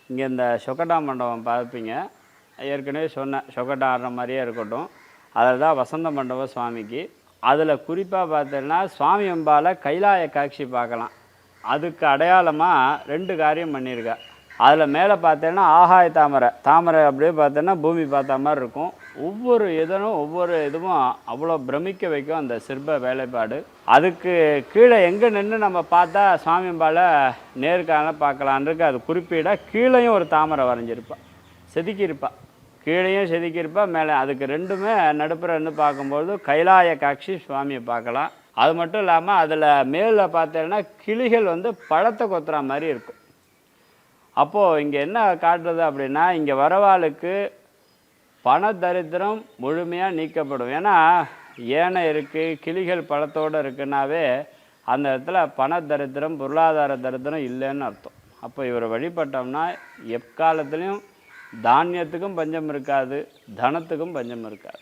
இங்கே இந்த சொக்கட்டா மண்டபம் பார்ப்பீங்க. ஏற்கனவே சொன்னேன், சொக்கட்டா ஆடுற மாதிரியே இருக்கட்டும். அதில் தான் வசந்த மண்டபம் சுவாமிக்கு. அதில் குறிப்பாக பார்த்தீங்கன்னா சுவாமி அம்பால கைலாய காட்சி பார்க்கலாம். அதுக்கு அடையாளமாக 2 காரியம் பண்ணியிருக்கா. அதில் மேலே பார்த்தீங்கன்னா ஆகாய தாமரை, தாமரை அப்படியே பார்த்தோன்னா பூமி பார்த்த மாதிரி இருக்கும். ஒவ்வொரு இதுவும் அவ்வளோ பிரமிக்க வைக்கும் அந்த சிற்ப வேலைப்பாடு. அதுக்கு கீழே எங்கே நின்று நம்ம பார்த்தா சுவாமி அம்பால நேர்காண பார்க்கலான்ருக்கு. அது குறிப்பிட கீழேயும் ஒரு தாமரை வரைஞ்சிருப்பா, செதுக்கியிருப்பா. கீழேயும் செதுக்கியிருப்பா, மேலே. அதுக்கு 2மே நடுப்புற இருந்து பார்க்கும்போது கைலாய காட்சி சுவாமியை பார்க்கலாம். அது மட்டும் இல்லாமல் அதில் மேலே பார்த்தீங்கன்னா கிளிகள் பழத்தை கொத்துற மாதிரி இருக்கும். அப்போது இங்கே என்ன காட்டுறது அப்படின்னா, இங்கே வரவாளுக்கு பண தரித்திரம் முழுமையாக நீக்கப்படும். ஏன்னா ஏனை இருக்குது, கிளிகள் பழத்தோடு இருக்குன்னாவே அந்த இடத்துல பண தரித்திரம், பொருளாதார தரித்திரம் இல்லைன்னு அர்த்தம். அப்போ இவரை வழிபட்டோம்னா எக்காலத்துலேயும் தானியத்துக்கும் பஞ்சம் இருக்காது, தனத்துக்கும் பஞ்சம் இருக்காது.